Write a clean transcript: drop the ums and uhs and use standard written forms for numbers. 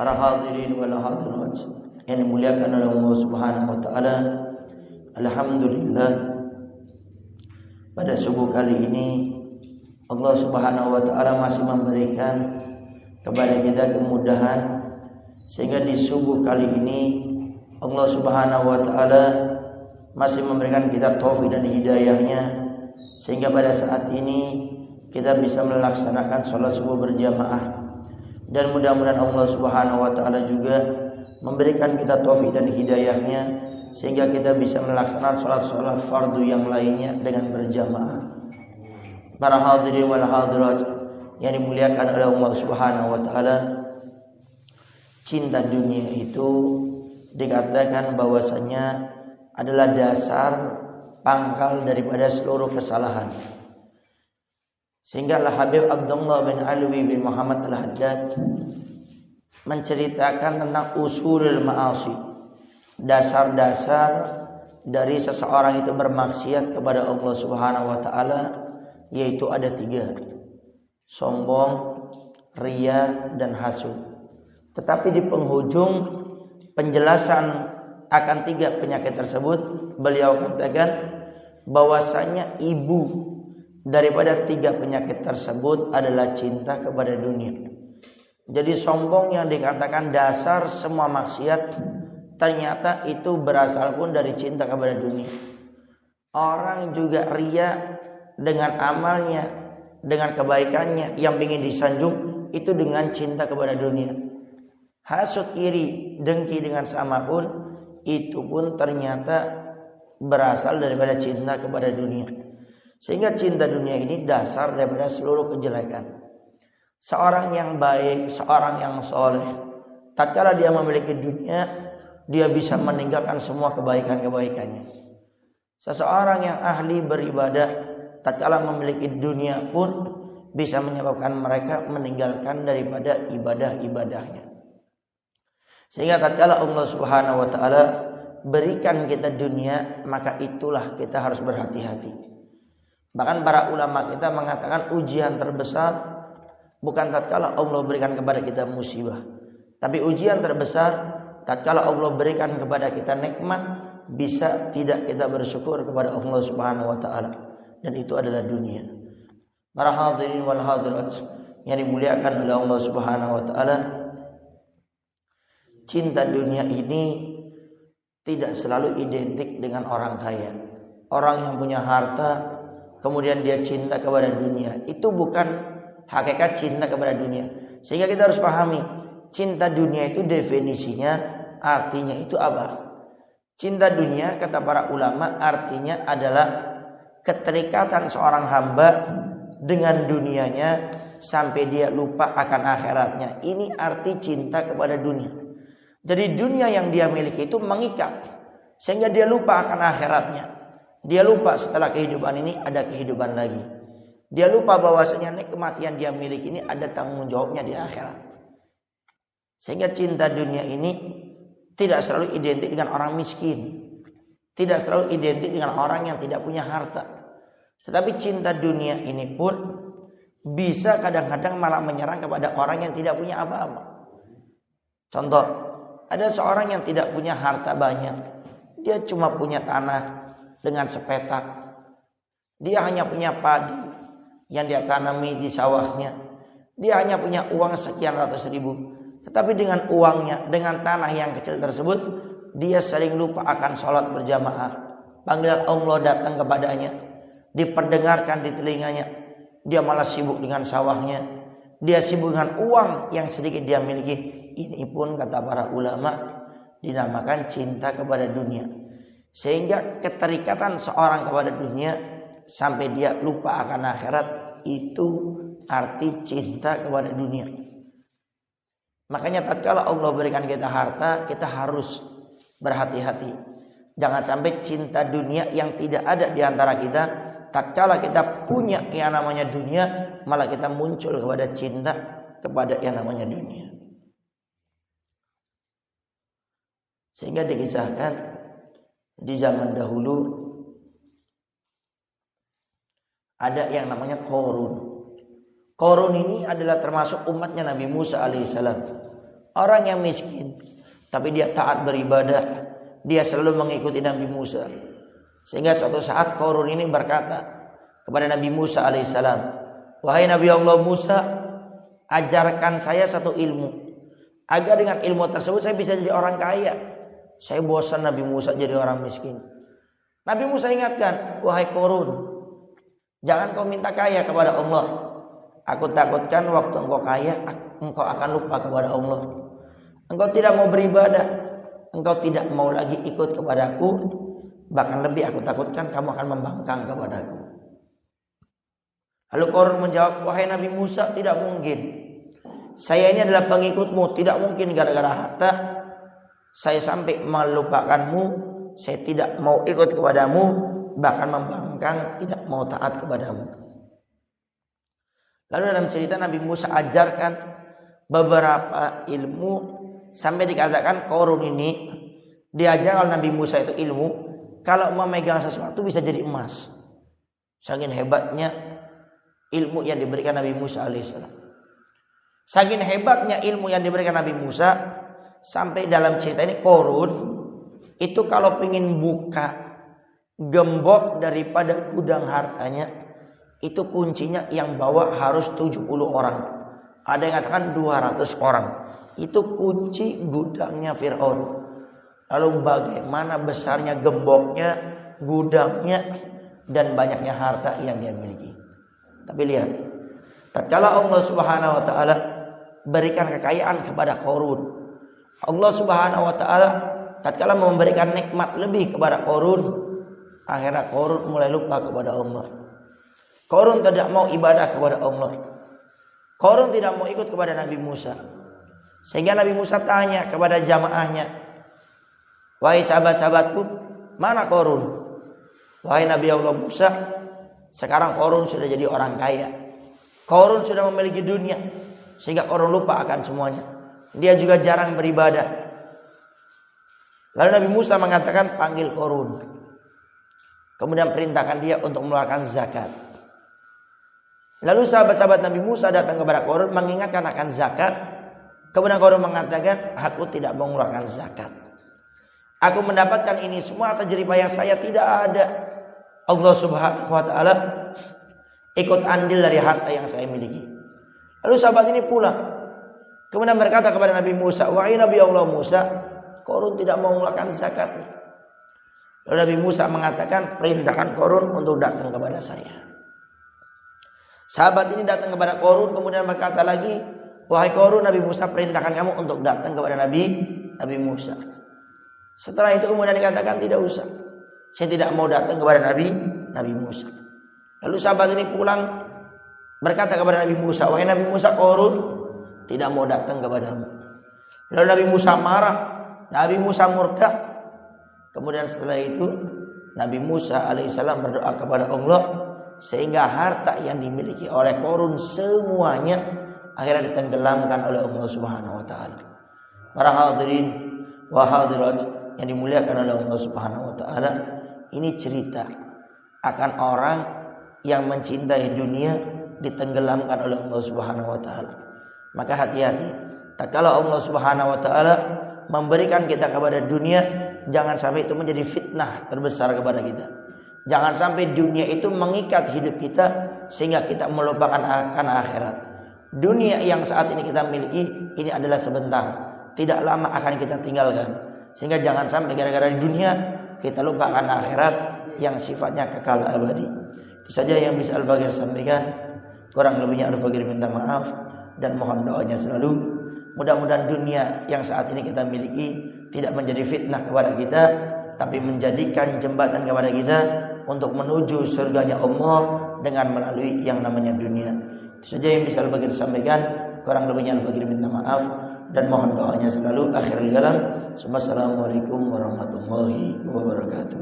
para hadirin wal hadirat yang dimuliakan oleh Allah Subhanahu wa taala. Alhamdulillah, pada subuh kali ini Allah Subhanahu wa taala masih memberikan kepada kita kemudahan sehingga di subuh kali ini Allah Subhanahu wa taala masih memberikan kita taufik dan hidayahnya sehingga pada saat ini kita bisa melaksanakan sholat subuh berjamaah. Dan mudah-mudahan Allah Subhanahu wa taala juga memberikan kita taufik dan hidayahnya sehingga kita bisa melaksanakan sholat-sholat fardu yang lainnya dengan berjamaah. Para hadirin wal hadirat yang dimuliakan oleh Allah Subhanahu wa taala, cinta dunia itu dikatakan bahwasanya adalah dasar pangkal daripada seluruh kesalahan. Sehingga Al-Habib Abdullah bin Alwi bin Muhammad Al-Haddad menceritakan tentang usulul ma'asi, dasar-dasar dari seseorang itu bermaksiat kepada Allah Subhanahu wa taala, yaitu ada 3: sombong, riya, dan hasud. Tetapi di penghujung penjelasan akan 3 penyakit tersebut, beliau katakan bahwasanya ibu daripada 3 penyakit tersebut adalah cinta kepada dunia. Jadi sombong yang dikatakan dasar semua maksiat, ternyata itu berasal pun dari cinta kepada dunia. Orang juga riya dengan amalnya, dengan kebaikannya yang ingin disanjung, itu dengan cinta kepada dunia. Hasud, iri, dengki dengan sama pun, itu pun ternyata berasal daripada cinta kepada dunia. Sehingga cinta dunia ini dasar daripada seluruh kejelekan. Seorang yang baik, seorang yang soleh, tatkala dia memiliki dunia, dia bisa meninggalkan semua kebaikan-kebaikannya. Seseorang yang ahli beribadah, tatkala memiliki dunia pun bisa menyebabkan mereka meninggalkan daripada ibadah-ibadahnya. Sehingga tatkala Allah Subhanahu wa taala berikan kita dunia, maka itulah kita harus berhati-hati. Bahkan para ulama kita mengatakan ujian terbesar bukan tatkala Allah berikan kepada kita musibah, tapi ujian terbesar tatkala Allah berikan kepada kita nikmat, bisa tidak kita bersyukur kepada Allah Subhanahu wa taala, dan itu adalah dunia. Para hadirin wal hadirat yang dimuliakan oleh Allah Subhanahu wa taala, cinta dunia ini tidak selalu identik dengan orang kaya. Orang yang punya harta kemudian dia cinta kepada dunia, itu bukan hakikat cinta kepada dunia. Sehingga kita harus pahami, cinta dunia itu definisinya, artinya itu apa? Cinta dunia kata para ulama artinya adalah keterikatan seorang hamba dengan dunianya sampai dia lupa akan akhiratnya. Ini arti cinta kepada dunia. Jadi dunia yang dia miliki itu mengikat sehingga dia lupa akan akhiratnya. Dia lupa setelah kehidupan ini ada kehidupan lagi. Dia lupa bahwasanya nikmat yang dia miliki ini ada tanggung jawabnya di akhirat. Sehingga cinta dunia ini tidak selalu identik dengan orang miskin, tidak selalu identik dengan orang yang tidak punya harta. Tetapi cinta dunia ini pun bisa kadang-kadang malah menyerang kepada orang yang tidak punya apa-apa. Contoh, ada seorang yang tidak punya harta banyak, dia cuma punya tanah dengan sepetak. Dia hanya punya padi yang dia tanami di sawahnya. Dia hanya punya uang sekian ratus ribu. Tetapi dengan uangnya, dengan tanah yang kecil tersebut, dia sering lupa akan sholat berjamaah. Panggilan Allah datang kepadanya, diperdengarkan di telinganya. Dia malah sibuk dengan sawahnya. Dia sibuk dengan uang yang sedikit dia miliki. Ini pun kata para ulama dinamakan cinta kepada dunia. Sehingga keterikatan seorang kepada dunia sampai dia lupa akan akhirat, itu arti cinta kepada dunia. Makanya tatkala Allah berikan kita harta, kita harus berhati-hati. Jangan sampai cinta dunia yang tidak ada di antara kita, tatkala kita punya yang namanya dunia, malah kita muncul kepada cinta kepada yang namanya dunia. Sehingga dikisahkan di zaman dahulu ada yang namanya Qarun. Qarun ini adalah termasuk umatnya Nabi Musa alaihissalam. Orang yang miskin tapi dia taat beribadah, dia selalu mengikuti Nabi Musa. Sehingga suatu saat Qarun ini berkata kepada Nabi Musa alaihissalam, "Wahai Nabi Allah Musa, ajarkan saya satu ilmu, agar dengan ilmu tersebut saya bisa jadi orang kaya. Saya bosan Nabi Musa jadi orang miskin." Nabi Musa ingatkan, "Wahai Qarun, jangan kau minta kaya kepada Allah. Aku takutkan waktu engkau kaya, engkau akan lupa kepada Allah. Engkau tidak mau beribadah, engkau tidak mau lagi ikut kepadaku. Bahkan lebih aku takutkan kamu akan membangkang kepadaku." Lalu Qarun menjawab, "Wahai Nabi Musa, tidak mungkin. Saya ini adalah pengikutmu. Tidak mungkin gara-gara harta saya sampai melupakanmu. Saya tidak mau ikut kepadamu, bahkan membangkang, tidak mau taat kepadamu." Lalu dalam cerita Nabi Musa ajarkan beberapa ilmu, sampai dikatakan Qarun ini diajar oleh Nabi Musa itu ilmu, kalau memegang sesuatu bisa jadi emas. Saking hebatnya ilmu yang diberikan Nabi Musa alaihissalam. Saking hebatnya ilmu yang diberikan Nabi Musa, sampai dalam cerita ini Qarun itu kalau ingin buka gembok daripada gudang hartanya, itu kuncinya yang bawa harus 70 orang. Ada yang katakan 200 orang. Itu kunci gudangnya Fir'aun. Lalu bagaimana besarnya gemboknya, gudangnya, dan banyaknya harta yang dia miliki. Tapi lihat, tatkala Allah Subhanahu wa taala berikan kekayaan kepada Qarun, Allah Subhanahu wa taala tatkala memberikan nikmat lebih kepada Qarun, akhirnya Qarun mulai lupa kepada Allah. Qarun tidak mau ibadah kepada Allah. Qarun tidak mau ikut kepada Nabi Musa. Sehingga Nabi Musa tanya kepada jamaahnya, "Wahai sahabat-sahabatku, mana Qarun?" "Wahai Nabi Allah Musa, sekarang Qarun sudah jadi orang kaya. Qarun sudah memiliki dunia, sehingga Qarun lupa akan semuanya. Dia juga jarang beribadah." Lalu Nabi Musa mengatakan, "Panggil Qarun." Kemudian perintahkan dia untuk mengeluarkan zakat. Lalu sahabat-sahabat Nabi Musa datang kepada Qarun mengingatkan akan zakat. Kemudian Qarun mengatakan, "Aku tidak mau mengeluarkan zakat. Aku mendapatkan ini semua atas jeripayah saya, tidak ada Allah Subhanahu wa taala ikut andil dari harta yang saya miliki." Lalu sahabat ini pulang. Kemudian berkata kepada Nabi Musa, "Wahai Nabi Allah Musa, Qarun tidak mau mengeluarkan zakatnya." Lalu Nabi Musa mengatakan, "Perintahkan Qarun untuk datang kepada saya." Sahabat ini datang kepada Qarun, kemudian berkata lagi, "Wahai Qarun, Nabi Musa perintahkan kamu untuk datang kepada Nabi Musa." Setelah itu kemudian dikatakan, "Tidak usah. Saya tidak mau datang kepada Nabi Musa." Lalu sahabat ini pulang berkata kepada Nabi Musa, "Wahai Nabi Musa, Qarun tidak mau datang kepadamu." Lalu Nabi Musa marah, Nabi Musa murka. Kemudian setelah itu Nabi Musa alaihissalam berdoa kepada Allah, sehingga harta yang dimiliki oleh Qarun semuanya akhirnya ditenggelamkan oleh Allah Subhanahu wa taala. Para hadirin wa hadirat yang dimuliakan oleh Allah Subhanahu wa taala, ini cerita akan orang yang mencintai dunia ditenggelamkan oleh Allah Subhanahu wa taala. Maka hati-hati, tatkala Allah Subhanahu wa taala memberikan kita kepada dunia, jangan sampai itu menjadi fitnah terbesar kepada kita. Jangan sampai dunia itu mengikat hidup kita sehingga kita melupakan akan akhirat. Dunia yang saat ini kita miliki ini adalah sebentar, tidak lama akan kita tinggalkan. Sehingga jangan sampai gara-gara di dunia kita lupakan akhirat yang sifatnya kekal abadi. Itu saja yang bisa Al-Fakir sampaikan. Kurang lebihnya Al-Fakir minta maaf dan mohon doanya selalu. Mudah-mudahan dunia yang saat ini kita miliki tidak menjadi fitnah kepada kita, tapi menjadikan jembatan kepada kita untuk menuju surganya Allah dengan melalui yang namanya dunia. Itu saja yang bisa Al-Fakir sampaikan. Kurang lebihnya Al-Fakir minta maaf dan mohon doanya selalu. Akhirul kalam. Wassalamualaikum warahmatullahi wabarakatuh.